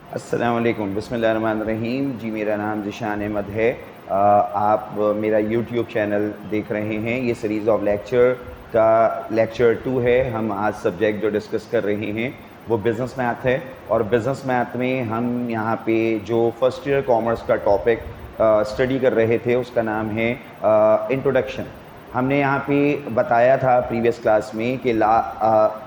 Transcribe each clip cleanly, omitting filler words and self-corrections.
अस्सलाम वालेकुम, बिस्मिल्लाहिर्रहमानिर्रहीम। जी, मेरा नाम ज़ीशान अहमद है। आप मेरा यूट्यूब चैनल देख रहे हैं। ये सीरीज़ ऑफ लेक्चर का लेक्चर 2 है। हम आज सब्जेक्ट जो डिस्कस कर रहे हैं वो बिज़नेस मैथ है, और बिज़नेस मैथ में हम यहाँ पे जो फर्स्ट ईयर कॉमर्स का टॉपिक स्टडी कर रहे थे उसका नाम है इंट्रोडक्शन। हमने यहाँ पे बताया था प्रीवियस क्लास में कि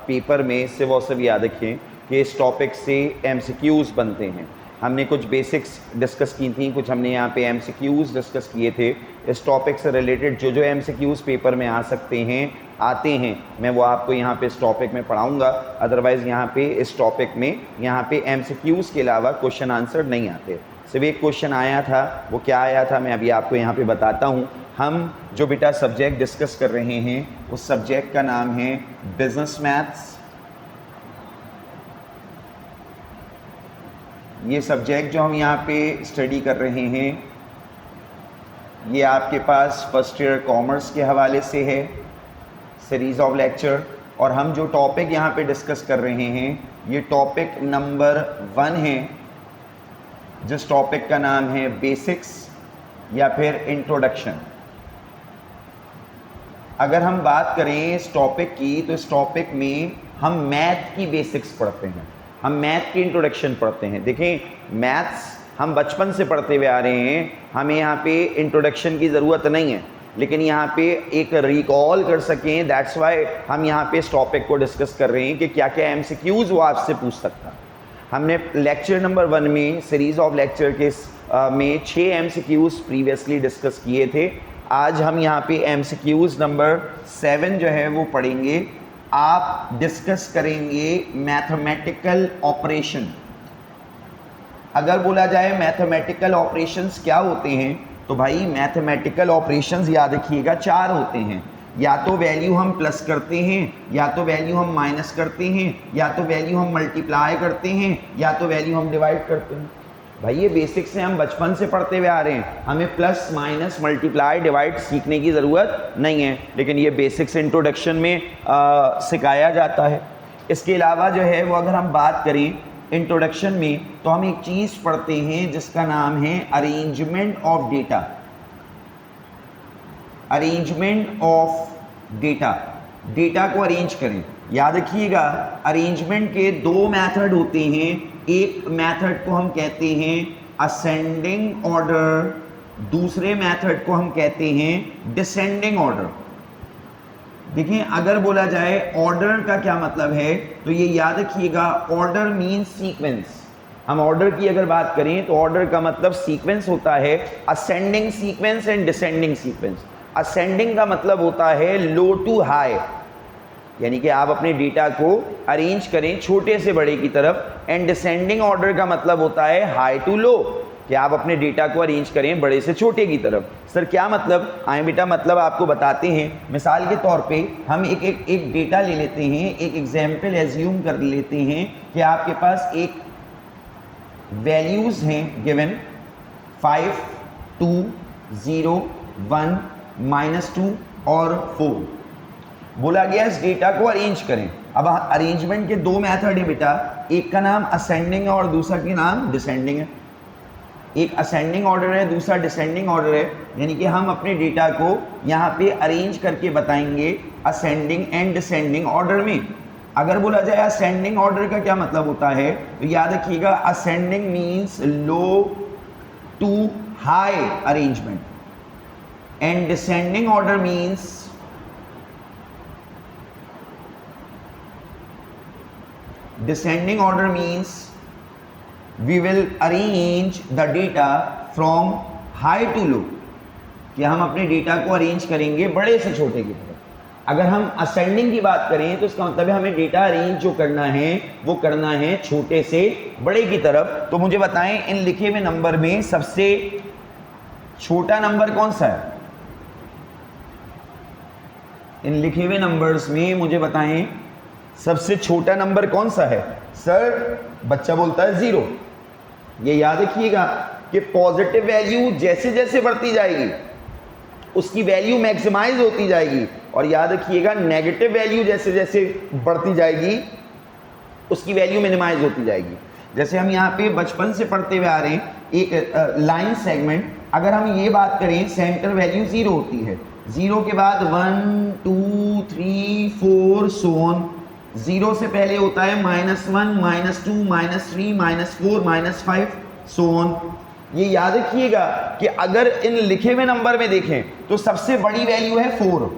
पेपर में सिर्फ और सिर्फ याद रखें कि इस टॉपिक से MCQs बनते हैं। हमने कुछ बेसिक्स डिस्कस की थी, कुछ हमने यहाँ पे MCQs डिस्कस किए थे इस टॉपिक से रिलेटेड। जो MCQs पेपर में आ सकते हैं, आते हैं, मैं वो आपको यहाँ पे इस टॉपिक में पढ़ाऊँगा। अदरवाइज़ यहाँ पे इस टॉपिक में यहाँ पे MCQs के अलावा क्वेश्चन आंसर नहीं आते। सिर्फ एक क्वेश्चन आया था, वो क्या आया था मैं अभी आपको यहाँ पे बताता हूँ। हम जो बेटा सब्जेक्ट डिस्कस कर रहे हैं उस सब्जेक्ट का नाम है बिजनेस मैथ्स। ये सब्जेक्ट जो हम यहाँ पे स्टडी कर रहे हैं ये आपके पास फर्स्ट ईयर कॉमर्स के हवाले से है, सीरीज़ ऑफ लेक्चर। और हम जो टॉपिक यहाँ पे डिस्कस कर रहे हैं ये टॉपिक नंबर 1 है, जिस टॉपिक का नाम है बेसिक्स या फिर इंट्रोडक्शन। अगर हम बात करें इस टॉपिक की तो इस टॉपिक में हम मैथ की बेसिक्स पढ़ते हैं, हम मैथ की इंट्रोडक्शन पढ़ते हैं। देखें, मैथ्स हम बचपन से पढ़ते हुए आ रहे हैं, हमें यहाँ पे इंट्रोडक्शन की ज़रूरत नहीं है, लेकिन यहाँ पे एक रिकॉल कर सकें, दैट्स वाई हम यहाँ पे इस टॉपिक को डिस्कस कर रहे हैं कि क्या क्या MCQs वो आपसे पूछ सकता है। हमने लेक्चर नंबर 1 में सीरीज़ ऑफ लेक्चर के में 6 MCQs प्रीवियसली डिस्कस किए थे। आज हम यहाँ पे MCQs नंबर 7 जो है वो पढ़ेंगे। आप डिस्कस करेंगे मैथमेटिकल ऑपरेशन। अगर बोला जाए मैथमेटिकल ऑपरेशंस क्या होते हैं तो भाई मैथमेटिकल ऑपरेशंस याद रखिएगा 4 होते हैं। या तो वैल्यू हम प्लस करते हैं, या तो वैल्यू हम माइनस करते हैं, या तो वैल्यू हम मल्टीप्लाई करते हैं, या तो वैल्यू हम डिवाइड करते हैं। भाई ये बेसिक से हम बचपन से पढ़ते हुए आ रहे हैं, हमें प्लस माइनस मल्टीप्लाई डिवाइड सीखने की ज़रूरत नहीं है, लेकिन ये बेसिक्स इंट्रोडक्शन में सिखाया जाता है। इसके अलावा जो है वो अगर हम बात करें इंट्रोडक्शन में तो हम एक चीज़ पढ़ते हैं जिसका नाम है arrangement of data. Arrangement of data, data को अरेंज करें। याद रखिएगा अरेंजमेंट के 2 मेथड होते हैं। एक मेथड को हम कहते हैं असेंडिंग ऑर्डर, दूसरे मेथड को हम कहते हैं डिसेंडिंग ऑर्डर। देखिए, अगर बोला जाए ऑर्डर का क्या मतलब है तो ये याद रखिएगा, ऑर्डर मीन्स सीक्वेंस। हम ऑर्डर की अगर बात करें तो ऑर्डर का मतलब सीक्वेंस होता है, ascending sequence and descending sequence. Ascending का मतलब होता है लो टू हाई, यानी कि आप अपने डेटा को अरेंज करें छोटे से बड़े की तरफ। एंड डिसेंडिंग ऑर्डर का मतलब होता है हाई टू लो, कि आप अपने डेटा को अरेंज करें बड़े से छोटे की तरफ। सर क्या मतलब? आए बेटा मतलब आपको बताते हैं। मिसाल के तौर पे हम एक डेटा ले लेते हैं, एक एग्जाम्पल एज्यूम कर लेते हैं कि आपके पास एक वैल्यूज़ हैं गिवन 5, 2, 0, 1, -2 और 4। बोला गया इस डेटा को अरेंज करें। अब अरेंजमेंट के 2 मेथड है बेटा, एक का नाम असेंडिंग है और दूसरा का नाम डिसेंडिंग है। एक असेंडिंग ऑर्डर है, दूसरा डिसेंडिंग ऑर्डर है, यानी कि हम अपने डेटा को यहाँ पे अरेंज करके बताएंगे असेंडिंग एंड डिसेंडिंग ऑर्डर में। अगर बोला जाए असेंडिंग ऑर्डर का क्या मतलब होता है तो याद रखिएगा ascending means low to high arrangement, and descending order means descending order means we will arrange the data from high to low, कि हम अपने डेटा को अरेंज करेंगे बड़े से छोटे की तरफ। अगर हम असेंडिंग की बात करें तो इसका मतलब है हमें डेटा अरेंज जो करना है वो करना है छोटे से बड़े की तरफ। तो मुझे बताएं इन लिखे हुए नंबर में सबसे छोटा नंबर कौन सा है? इन लिखे हुए नंबर्स में मुझे बताएं सबसे छोटा नंबर कौन सा है? सर बच्चा बोलता है 0। ये याद रखिएगा कि पॉजिटिव वैल्यू जैसे जैसे बढ़ती जाएगी उसकी वैल्यू मैक्सिमाइज होती जाएगी, और याद रखिएगा नेगेटिव वैल्यू जैसे जैसे बढ़ती जाएगी उसकी वैल्यू मिनिमाइज होती जाएगी। जैसे हम यहाँ पे बचपन से पढ़ते हुए आ रहे हैं, एक लाइन सेगमेंट, अगर हम ये बात करें सेंटर वैल्यू 0 होती है, 0 के बाद 1 2 3 4 सो ऑन, 0 से पहले होता है -1 -2 -3 -4 -5 सो ऑन। ये याद रखिएगा कि अगर इन लिखे हुए नंबर में देखें तो सबसे बड़ी वैल्यू है 4,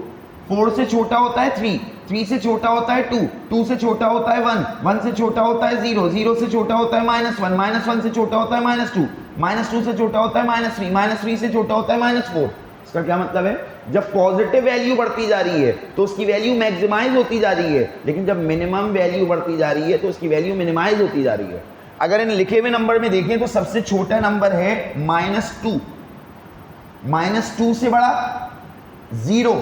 4 से छोटा होता है 3, 3 से छोटा होता है 2, 2 से छोटा होता है 1, 1 से छोटा होता है 0, 0 से छोटा होता है -1, -1 से छोटा होता है -2, -2 से छोटा होता है -3, -3 से छोटा होता है -4। इसका क्या मतलब है, जब पॉजिटिव वैल्यू बढ़ती जा रही है तो उसकी वैल्यू मैक्सिमाइज होती जा रही है, लेकिन जब मिनिमम वैल्यू बढ़ती जा रही है तो उसकी वैल्यू मिनिमाइज होती जा रही है। अगर इन लिखे हुए नंबर में देखें तो सबसे छोटा नंबर है -2, -2 से बड़ा 0,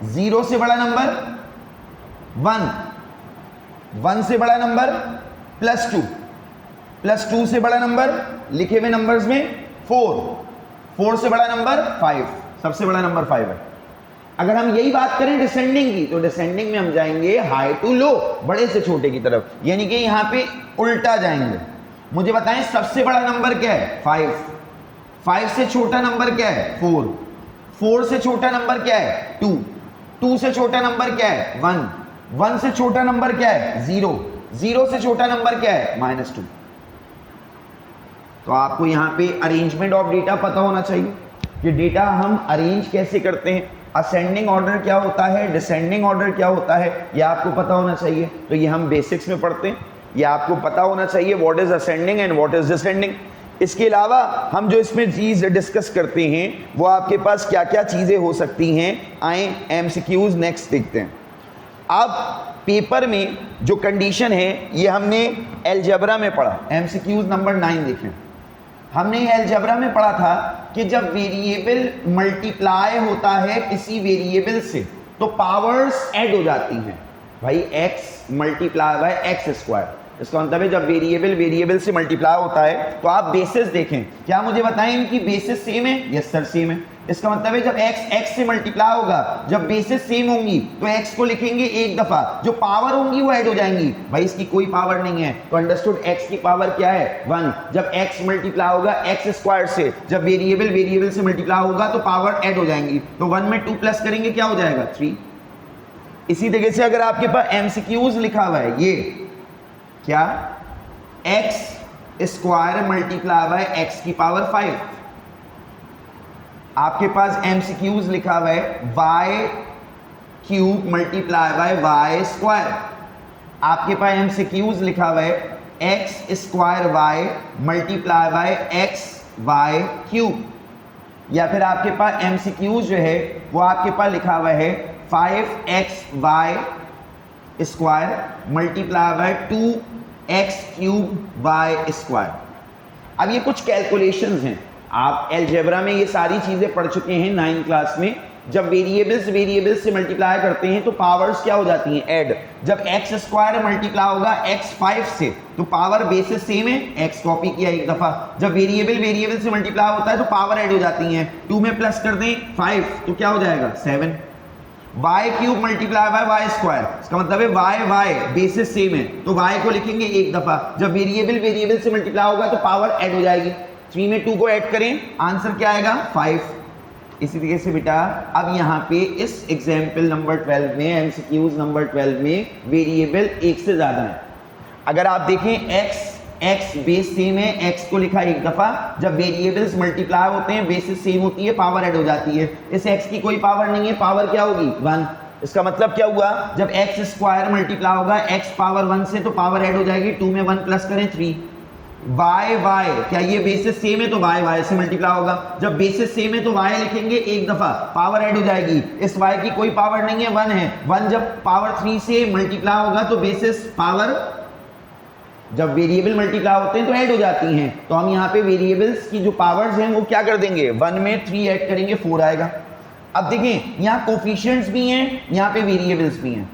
0 से बड़ा नंबर 1, 1 से बड़ा नंबर +2, +2 से बड़ा नंबर लिखे हुए नंबर्स में 4, 4 से बड़ा नंबर 5, सबसे बड़ा नंबर 5 है। अगर हम यही बात करें डिसेंडिंग की, तो डिसेंडिंग में हम जाएंगे हाई टू लो, बड़े से छोटे की तरफ, यानी कि यहां पे उल्टा जाएंगे। मुझे बताएं सबसे बड़ा नंबर क्या है 5, 5 से छोटा नंबर क्या है 4, 4 से छोटा नंबर क्या है 2, 2 से छोटा नंबर क्या है 1, 1 से छोटा नंबर क्या है 0, 0 से छोटा नंबर क्या है -2। तो आपको यहाँ पे अरेंजमेंट ऑफ डेटा पता होना चाहिए कि डेटा हम अरेंज कैसे करते हैं, असेंडिंग ऑर्डर क्या होता है, डिसेंडिंग ऑर्डर क्या होता है, ये आपको पता होना चाहिए। तो ये हम बेसिक्स में पढ़ते हैं, ये आपको पता होना चाहिए what is ascending and what is descending. इसके अलावा हम जो इसमें चीज़ डिस्कस करते हैं वो आपके पास क्या क्या चीज़ें हो सकती हैं, आए एमसीक्यूज नेक्स्ट देखते हैं। अब पेपर में जो कंडीशन है ये हमने अलजेब्रा में पढ़ा, एमसीक्यूज नंबर 9 देखें। हमने अलजेब्रा में पढ़ा था कि जब वेरिएबल मल्टीप्लाई होता है किसी वेरिएबल से तो पावर्स ऐड हो जाती हैं। भाई x multiply by x square, इसका मतलब है जब वेरिएबल वेरिएबल से मल्टीप्लाई होता है तो आप बेसिस देखें, क्या मुझे बताएं इनकी बेसिस सेम है? यस सर सेम है। इसका मतलब है जब x से मल्टीप्लाई होगा, जब बेसिस सेम होंगी तो x को लिखेंगे एक दफा, जो पावर होंगी वो ऐड हो जाएंगी। भाई इसकी कोई पावर नहीं है तो अंडरस्टूड x की पावर क्या है 1। जब x मल्टीप्लाई होगा एक्स स्क्वायर से, जब वेरिएबल वेरिएबल से मल्टीप्लाई होगा तो पावर ऐड हो जाएंगी, तो 1 में 2 प्लस करेंगे क्या हो जाएगा 3। इसी तरीके से अगर आपके पास एमसीक्यूज लिखा हुआ है, ये क्या x square multiply by x की पावर 5, आपके पास एमसीक्यूज लिखा हुआ है y cube multiply by y square, आपके पास एमसीक्यूज लिखा हुआ है x square y multiply by x y cube, या फिर आपके पास एमसीक्यूज जो है वो आपके पास लिखा हुआ है 5xy square multiply by 2x cube y square. अब ये कुछ कैलकुलेशंस हैं, आप अलजेब्रा में ये सारी चीज़ें पढ़ चुके हैं 9th क्लास में। जब वेरिएबल्स से मल्टीप्लाई करते हैं तो पावर्स क्या हो जाती हैं ऐड। जब एक्स स्क्वायर मल्टीप्लाई होगा x5 से तो पावर बेसिस सेम है, x कॉपी किया एक दफ़ा। जब वेरिएबल से मल्टीप्लाई होता है तो पावर ऐड हो जाती हैं, 2 में प्लस कर दें 5 तो क्या हो जाएगा 7। Y cube multiply by y square, इसका मतलब है वाई बेसिस सेम है तो y को लिखेंगे एक दफ़ा, जब वेरिएबल से मल्टीप्लाई होगा तो पावर ऐड हो जाएगी। 3 में 2 को ऐड करें, आंसर क्या आएगा 5। इसी तरीके से बेटा अब यहाँ पे इस एग्जाम्पल नंबर 12 में, एमसीक्यूज नंबर 12 में वेरिएबल एक से ज़्यादा है। अगर आप देखें x बेस सेम है, x को लिखा एक दफ़ा, जब वेरिएबल्स मल्टीप्लाई होते हैं बेसिस सेम होती है, पावर ऐड हो जाती है। इस x की कोई पावर नहीं है, पावर क्या होगी 1। इसका मतलब क्या हुआ, जब x स्क्वायर मल्टीप्लाई होगा x पावर 1 से तो पावर ऐड हो जाएगी, 2 में 1 प्लस करें 3। y क्या ये बेसिस सेम है तो y से मल्टीप्लाई होगा, जब बेसिस सेम है तो y लिखेंगे एक दफ़ा, पावर ऐड हो जाएगी। इस y की कोई पावर नहीं है 1 है, 1 जब पावर 3 से मल्टीप्लाई होगा तो बेसिस पावर, जब वेरिएबल मल्टीप्लाई होते हैं तो ऐड हो जाती हैं। तो हम यहाँ पे वेरिएबल्स की जो पावर्स हैं वो क्या कर देंगे 1 में 3 ऐड करेंगे 4 आएगा। अब देखें यहाँ कोफिशिएंट्स भी हैं, यहाँ पे वेरिएबल्स भी हैं।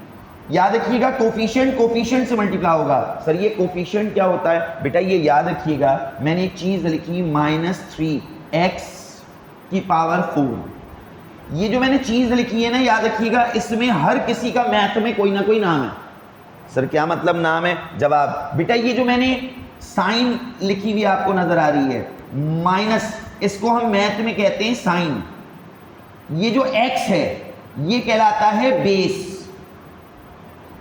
याद रखिएगा कोफिशिएंट से मल्टीप्लाई होगा। सर ये कोफिशिएंट क्या होता है बेटा, ये याद रखिएगा, मैंने एक चीज़ लिखी -3x की पावर 4। ये जो मैंने चीज़ लिखी है ना, याद रखिएगा इसमें हर किसी का मैथ में कोई ना कोई नाम है। सर क्या मतलब नाम है? जवाब बेटा ये जो मैंने साइन लिखी हुई आपको नजर आ रही है माइनस, इसको हम मैथ में कहते हैं साइन। ये जो x है ये कहलाता है बेस,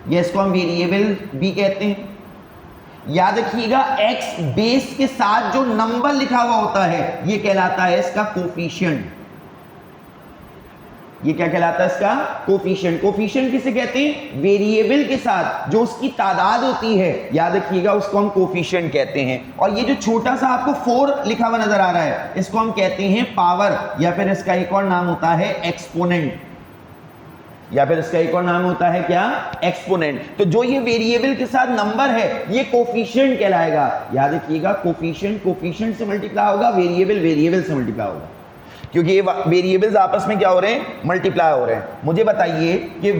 ये इसको हम वेरिएबल भी कहते हैं। याद रखिएगा x बेस के साथ जो नंबर लिखा हुआ होता है ये कहलाता है इसका कोफिशिएंट। ये क्या कहलाता है? इसका कोफिशिएंट। कोफिशिएंट किसे कहते हैं? वेरिएबल के साथ जो उसकी तादाद होती है, याद रखिएगा उसको हम कोफिशिएंट कहते हैं। और ये जो छोटा सा आपको 4 लिखा हुआ नजर आ रहा है इसको हम कहते हैं पावर, या फिर इसका एक और नाम होता है एक्सपोनेंट, या फिर इसका एक और नाम होता है क्या? एक्सपोनेंट। तो जो ये वेरिएबल के साथ नंबर है ये कोफिशिएंट कहलाएगा। याद रखिएगा कोफिशिएंट कोफिशिएंट से मल्टीप्लाई होगा, वेरिएबल वेरिएबल से मल्टीप्लाई होगा, क्योंकि ये वेरिएबल्स आपस में क्या हो रहे हैं? मल्टीप्लाई हो रहे हैं। मुझे बताइए कि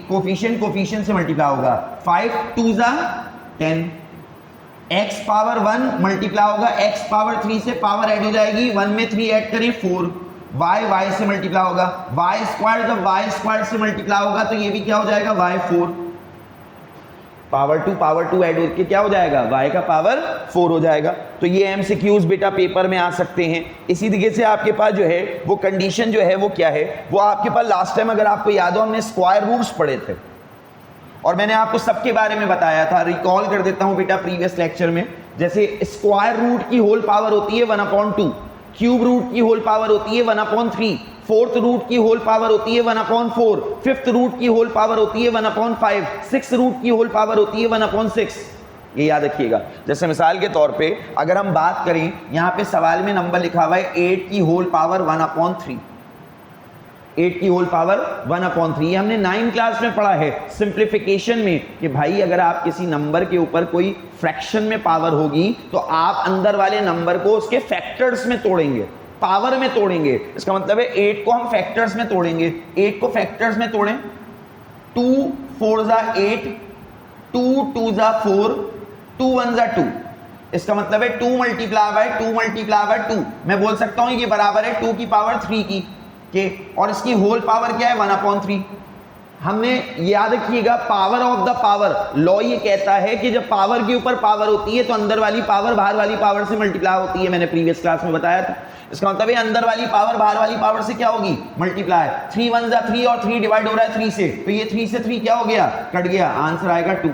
कोफिशिएंट कोफिशिएंट से मल्टीप्लाई होगा, 5 2 ज़ा 10, x पावर 1 मल्टीप्लाई होगा, x पावर 3 से पावर ऐड हो जाएगी, 1 में 3 ऐड करें 4, y से मल्टीप्लाई होगा, y स्क्वायर जब y स्क्वायर से मल्टीप्लाई होगा तो ये भी क्या हो जाएगा? y4, पावर 2 ऐड होकर क्या हो जाएगा? y का पावर 4 हो जाएगा। तो ये एमसीक्यूज बेटा पेपर में आ सकते हैं। इसी तरीके से आपके पास जो है वो कंडीशन जो है वो क्या है, वो आपके पास लास्ट टाइम अगर आपको याद हो हमने स्क्वायर रूट्स पढ़े थे और मैंने आपको सबके बारे में बताया था। रिकॉल कर देता हूं बेटा प्रीवियस लेक्चर में। जैसे स्क्वायर रूट की होल पावर होती है 1/2, क्यूब रूट की होल पावर होती है 1/3, फोर्थ रूट की होल पावर होती है 1/4, फिफ्थ रूट की होल पावर होती है 1/5, सिक्स रूट की होल पावर होती है 1/6। ये याद रखिएगा। जैसे मिसाल के तौर पे अगर हम बात करें, यहाँ पे सवाल में नंबर लिखा हुआ है 8 की होल पावर 1/3, 8 की होल पावर 1/3। ये हमने 9 क्लास में पढ़ा है सिंप्लीफिकेशन में कि भाई अगर आप किसी नंबर के ऊपर कोई फ्रैक्शन में पावर होगी तो आप अंदर वाले नंबर को उसके फैक्टर्स में तोड़ेंगे, पावर में तोड़ेंगे। इसका मतलब है 8 को हम फैक्टर्स में तोड़ेंगे। 8 को फैक्टर्स में तोड़ें, 2 4 ज़ा 8, 2 2 ज़ा 4, 2 1 ज़ा 2। इसका मतलब है 2 मल्टीप्लाई बाय 2 मल्टीप्लाई बाय 2। मैं बोल सकता हूं ये बराबर है 2 की पावर 3 की के, और इसकी होल पावर क्या है 1/3। हमने याद रखिएगा power of the power law ये कहता है कि जब पावर के ऊपर पावर होती है तो अंदर वाली पावर बाहर वाली पावर से मल्टीप्लाई होती है। मैंने प्रीवियस क्लास में बताया था। इसका मतलब है अंदर वाली पावर बाहर वाली पावर से क्या होगी? मल्टीप्लाई। 3 1 ज़ा 3 और 3 डिवाइड हो रहा है 3 से, तो ये 3 से 3 क्या हो गया? कट गया। आंसर आएगा 2।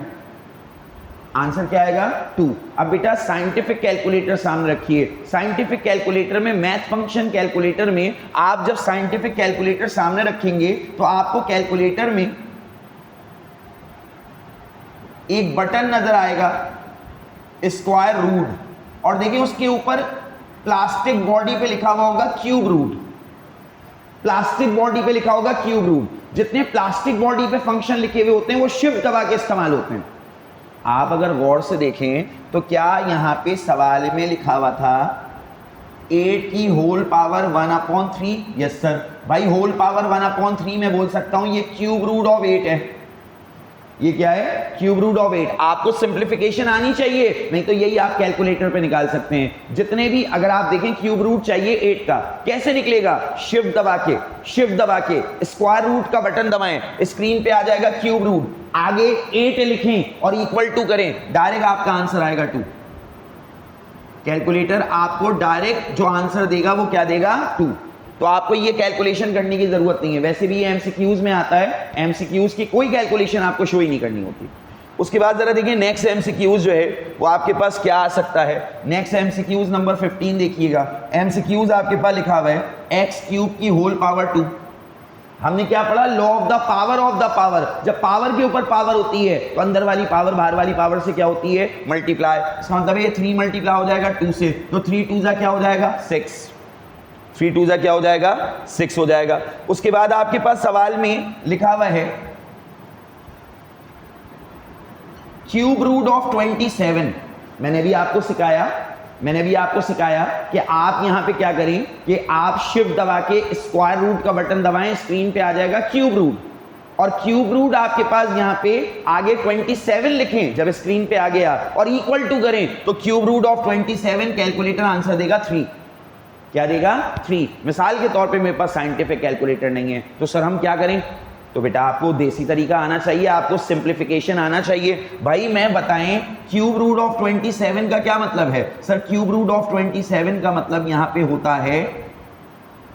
आंसर क्या आएगा? 2। अब बेटा साइंटिफिक कैलकुलेटर सामने रखिए। साइंटिफिक कैलकुलेटर में, मैथ फंक्शन कैलकुलेटर में, आप जब साइंटिफिक कैलकुलेटर सामने रखेंगे तो आपको कैलकुलेटर में एक बटन नजर आएगा स्क्वायर रूट, और देखिए उसके ऊपर प्लास्टिक बॉडी पे लिखा हुआ होगा क्यूब रूट। प्लास्टिक बॉडी पे लिखा होगा क्यूब रूट। जितने प्लास्टिक बॉडी पे फंक्शन लिखे हुए होते हैं वो शिफ्ट दबा के इस्तेमाल होते हैं। आप अगर गौर से देखें तो क्या यहां पे सवाल में लिखा हुआ था 8 की होल पावर 1/3? Yes sir. भाई होल पावर 1/3 में बोल सकता हूं ये क्यूब रूट ऑफ 8 है। ये क्या है? Cube root of 8। आपको सिंप्लीफिकेशन आनी चाहिए, नहीं तो यही आप कैलकुलेटर पे निकाल सकते हैं। जितने भी अगर आप देखें क्यूब रूट चाहिए 8 का, कैसे निकलेगा? शिफ्ट दबा के, शिफ्ट दबा के स्क्वायर रूट का बटन दबाएं, स्क्रीन पे आ जाएगा क्यूब रूट, आगे 8 लिखें और इक्वल टू करें, डायरेक्ट आपका आंसर आएगा 2। कैलकुलेटर आपको डायरेक्ट जो आंसर देगा वो क्या देगा? 2। तो आपको ये कैलकुलेशन करने की जरूरत नहीं है। वैसे भी ये एमसीक्यूज में आता है, एमसीक्यूज की कोई कैलकुलेशन आपको शो ही नहीं करनी होती। उसके बाद जरा देखिए नेक्स्ट एमसीक्यूज जो है वो आपके पास क्या आ सकता है। नेक्स्ट एमसीक्यूज नंबर 15 देखिएगा। एमसीक्यूज आपके पास लिखा हुआ है x³ की होल पावर 2। हमने क्या पढ़ा? Law of the power of the power. जब पावर के ऊपर पावर होती है तो अंदर वाली पावर बाहर वाली पावर से क्या होती है? मल्टीप्लाई। इसका मतलब ये 3 मल्टीप्लाई हो जाएगा 2 से, तो 3 2 ज़ा क्या हो जाएगा? 6। 3 2 ज़ा क्या हो जाएगा? 6 हो जाएगा। उसके बाद आपके पास सवाल में लिखा हुआ है क्यूब रूट ऑफ 27। मैंने भी आपको सिखाया कि आप यहां पे क्या करें कि आप शिफ्ट दबा के स्क्वायर रूट का बटन दबाएं, स्क्रीन पे आ जाएगा क्यूब रूट, और क्यूब रूट आपके पास यहां पे आगे 27 लिखें जब स्क्रीन पे आ गया, और इक्वल टू करें तो cube root of 27 calculator answer देगा 3। क्या देगा? 3। मिसाल के तौर पे मेरे पास साइंटिफिक कैलकुलेटर नहीं है तो सर हम क्या करें? तो बेटा आपको देसी तरीका आना चाहिए, आपको सिंप्लीफिकेशन आना चाहिए। भाई मैं बताएं क्यूब रूट ऑफ 27 का क्या मतलब है? सर क्यूब रूट ऑफ 27 का मतलब यहां पे होता है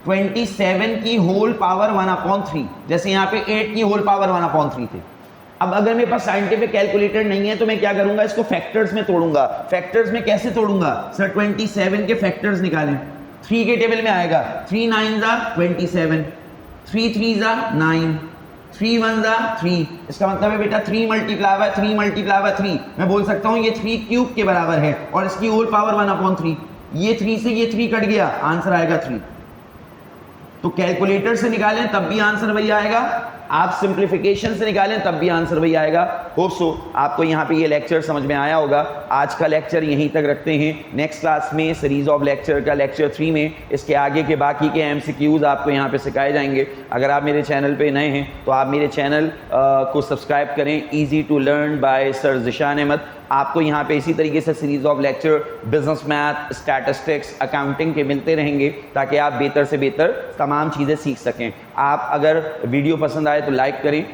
27 की होल पावर 1/3, जैसे यहां पे 8 की होल पावर 1/3 थी। अब अगर मेरे पास साइंटिफिक कैलकुलेटर नहीं है तो मैं क्या करूंगा, इसको फैक्टर्स में तोड़ूंगा। फैक्टर्स में कैसे तोड़ूंगा? सर 27 के फैक्टर्स निकालें, 3 के टेबल में आएगा 3 9 जा 27, 3 3 जा 9, 3 1 जा 3। इसका मतलब है बेटा 3 मल्टीप्लाई बाय 3 मल्टीप्लाई बाय 3, मैं बोल सकता हूं ये 3 क्यूब के बराबर है और इसकी होल पावर 1/3। ये 3 से ये 3 कट गया, आंसर आएगा 3। तो कैलकुलेटर से निकालें तब भी आंसर वही आएगा, आप सिंप्लीफिकेशन से निकालें तब भी आंसर वही आएगा। होप सो आपको यहाँ पे ये लेक्चर समझ में आया होगा। आज का लेक्चर यहीं तक रखते हैं। नेक्स्ट क्लास में सीरीज ऑफ लेक्चर का लेक्चर 3 में इसके आगे के बाकी के MCQs आपको यहाँ पे सिखाए जाएंगे। अगर आप मेरे चैनल पे नए हैं तो आप मेरे चैनल को सब्सक्राइब करें, easy to learn by sir Zeeshan Ahmad. आपको यहाँ पे इसी तरीके से series of lecture business math, statistics, accounting के मिलते रहेंगे ताकि आप बेहतर से बेहतर तमाम चीज़ें सीख सकें। आप अगर वीडियो पसंद आए तो लाइक करें,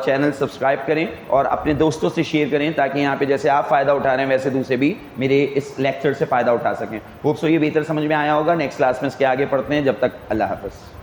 चैनल सब्सक्राइब करें और अपने दोस्तों से शेयर करें ताकि यहाँ पे जैसे आप फ़ायदा उठा रहे हैं वैसे दूसरे भी मेरे इस लेक्चर से फ़ायदा उठा सकें। होप सो ये बेहतर समझ में आया होगा। नेक्स्ट क्लास में इसके आगे पढ़ते हैं। जब तक अल्लाह हाफ़िज़।